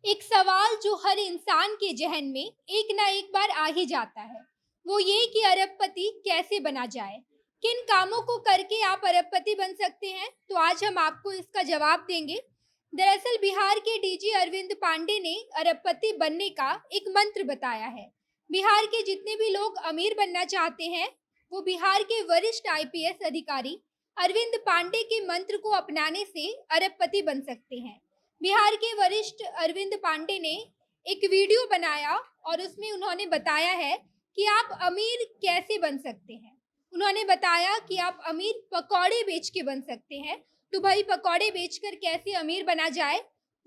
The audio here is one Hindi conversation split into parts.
एक सवाल जो हर इंसान के ज़हन में एक ना एक बार आ ही जाता है, वो ये कि अरबपति कैसे बना जाए? किन कामों को करके आप अरबपति बन सकते हैं? तो आज हम आपको इसका जवाब देंगे। दरअसल बिहार के डीजी अरविंद पांडे ने अरबपति बनने का एक मंत्र बताया है। बिहार के जितने भी लोग अमीर बनना चाहते हैं, वो बिहार के वरिष्ठ आईपीएस अधिकारी अरविंद पांडे के मंत्र को अपनाने से अरबपति बन सकते हैं। बिहार के वरिष्ठ अरविंद पांडे ने एक वीडियो बनाया और उसमें उन्होंने बताया है कि आप अमीर कैसे बन सकते हैं। उन्होंने बताया कि आप अमीर पकौड़े बेच के बन सकते हैं। तो भाई पकौड़े बेचकर कैसे अमीर बना जाए?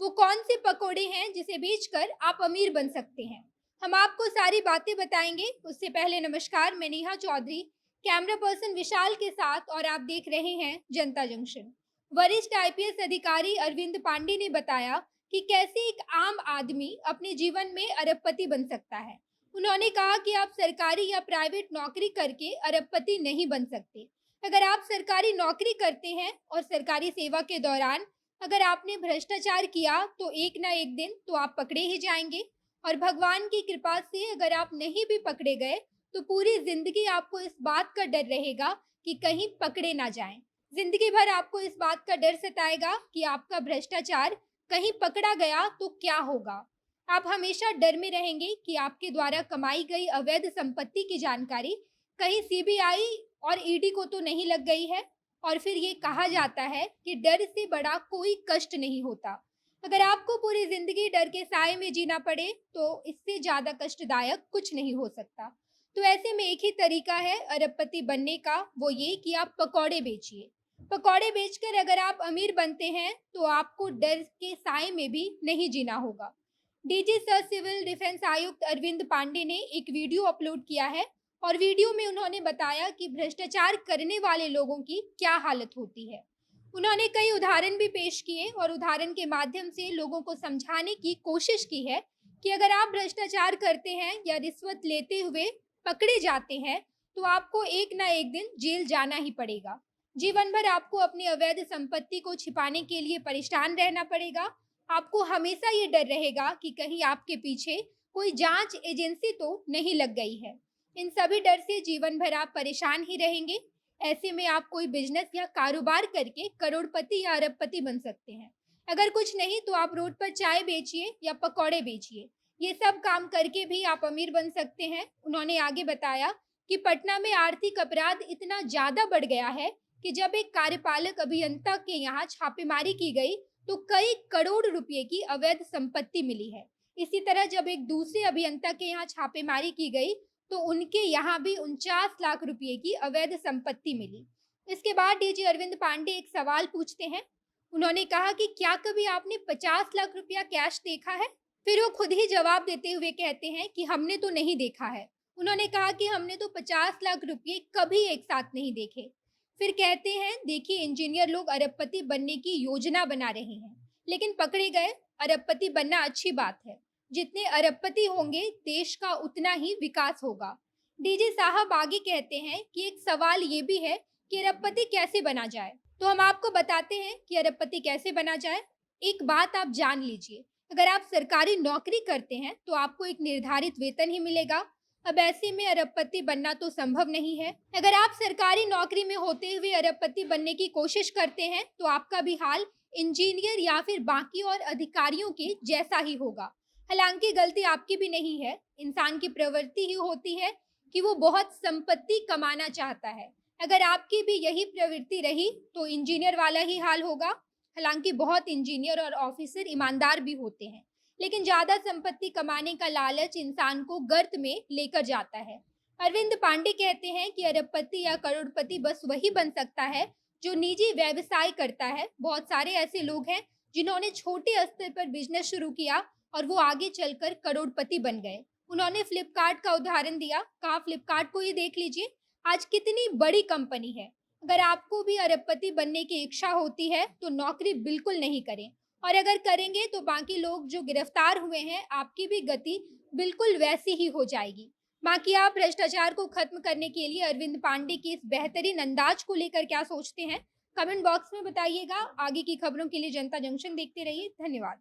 वो कौन से पकौड़े हैं जिसे बेचकर आप अमीर बन सकते हैं? हम आपको सारी बातें बताएंगे। उससे पहले नमस्कार, मैं नेहा चौधरी, कैमरा पर्सन विशाल के साथ, और आप देख रहे हैं जनता जंक्शन। वरिष्ठ आईपीएस अधिकारी अरविंद पांडे ने बताया कि कैसे एक आम आदमी अपने जीवन में अरबपति बन सकता है। उन्होंने कहा कि आप सरकारी या प्राइवेट नौकरी करके अरबपति नहीं बन सकते। अगर आप सरकारी नौकरी करते हैं और सरकारी सेवा के दौरान अगर आपने भ्रष्टाचार किया तो एक ना एक दिन तो आप पकड़े ही जाएंगे। और भगवान की कृपा से अगर आप नहीं भी पकड़े गए तो पूरी जिंदगी आपको इस बात का डर रहेगा कि कहीं पकड़े ना जाएं। जिंदगी भर आपको इस बात का डर सताएगा कि आपका भ्रष्टाचार कहीं पकड़ा गया तो क्या होगा। आप हमेशा डर में रहेंगे कि आपके द्वारा कमाई गई अवैध संपत्ति की जानकारी कहीं सीबीआई और ईडी को तो नहीं लग गई है। और फिर ये कहा जाता है कि डर से बड़ा कोई कष्ट नहीं होता। अगर आपको पूरी जिंदगी डर के साए में जीना पड़े तो इससे ज्यादा कष्टदायक कुछ नहीं हो सकता। तो ऐसे में एक ही तरीका है अरबपति बनने का, वो ये कि आप पकौड़े बेचिए। पकौड़े बेचकर अगर आप अमीर बनते हैं तो आपको डर के साए में भी नहीं जीना होगा। डीजी सर सिविल डिफेंस आयुक्त अरविंद पांडे ने एक वीडियो अपलोड किया है और वीडियो में उन्होंने बताया कि भ्रष्टाचार करने वाले लोगों की क्या हालत होती है। उन्होंने कई उदाहरण भी पेश किए और उदाहरण के माध्यम से लोगों को समझाने की कोशिश की है कि अगर आप भ्रष्टाचार करते हैं या रिश्वत लेते हुए पकड़े जाते हैं तो आपको एक ना एक दिन जेल जाना ही पड़ेगा। जीवन भर आपको अपनी अवैध संपत्ति को छिपाने के लिए परेशान रहना पड़ेगा। आपको हमेशा ये डर रहेगा कि कहीं आपके पीछे कोई जांच एजेंसी तो नहीं लग गई है। इन सभी डर से जीवन भर आप परेशान ही रहेंगे। ऐसे में आप कोई बिजनेस या कारोबार करके करोड़पति या अरबपति बन सकते हैं। अगर कुछ नहीं तो आप रोड पर चाय बेचिए या पकौड़े बेचिए। ये सब काम करके भी आप अमीर बन सकते हैं। उन्होंने आगे बताया कि पटना में आर्थिक अपराध इतना ज्यादा बढ़ गया है कि जब एक कार्यपालक अभियंता के यहाँ छापेमारी की गई तो कई करोड़ रुपए की अवैध संपत्ति मिली है। इसी तरह जब एक दूसरे अभियंता के यहाँ छापेमारी की गई तो उनके यहाँ भी 49 लाख रुपए की अवैध संपत्ति मिली। इसके बाद डीजी अरविंद पांडे एक सवाल पूछते हैं। उन्होंने कहा कि क्या कभी आपने 50 लाख रुपया कैश देखा है? फिर वो खुद ही जवाब देते हुए कहते हैं कि हमने तो नहीं देखा है। उन्होंने कहा कि हमने तो 50 लाख रुपये कभी एक साथ नहीं देखे। फिर कहते हैं, देखिए इंजीनियर लोग अरबपति बनने की योजना बना रहे हैं लेकिन पकड़े गए। अरबपति बनना अच्छी बात है। जितने अरबपति होंगे देश का उतना ही विकास होगा। डीजी साहब आगे कहते हैं कि एक सवाल ये भी है कि अरबपति कैसे बना जाए। तो हम आपको बताते हैं कि अरबपति कैसे बना जाए। एक बात आप जान लीजिए, अगर आप सरकारी नौकरी करते हैं तो आपको एक निर्धारित वेतन ही मिलेगा। अब ऐसे में अरबपति बनना तो संभव नहीं है। अगर आप सरकारी नौकरी में होते हुए अरबपति बनने की कोशिश करते हैं तो आपका भी हाल इंजीनियर या फिर बाकी और अधिकारियों के जैसा ही होगा। हालांकि गलती आपकी भी नहीं है, इंसान की प्रवृत्ति ही होती है कि वो बहुत संपत्ति कमाना चाहता है। अगर आपकी भी यही प्रवृत्ति रही तो इंजीनियर वाला ही हाल होगा। हालांकि बहुत इंजीनियर और ऑफिसर ईमानदार भी होते हैं, लेकिन ज्यादा संपत्ति कमाने का लालच इंसान को गर्त में लेकर जाता है। अरविंद पांडे कहते हैं कि अरबपति या करोड़पति बस वही बन सकता है जो निजी व्यवसाय करता है। बहुत सारे ऐसे लोग हैं जिन्होंने छोटे स्तर पर बिजनेस शुरू किया और वो आगे चलकर करोड़पति बन गए। उन्होंने फ्लिपकार्ट का उदाहरण दिया, कहा फ्लिपकार्ट को ही देख लीजिए, आज कितनी बड़ी कंपनी है। अगर आपको भी अरबपति बनने की इच्छा होती है तो नौकरी बिल्कुल नहीं करें, और अगर करेंगे तो बाकी लोग जो गिरफ्तार हुए हैं आपकी भी गति बिल्कुल वैसी ही हो जाएगी। बाकी आप भ्रष्टाचार को खत्म करने के लिए अरविंद पांडे के इस बेहतरीन अंदाज को लेकर क्या सोचते हैं, कमेंट बॉक्स में बताइएगा। आगे की खबरों के लिए जनता जंक्शन देखते रहिए। धन्यवाद।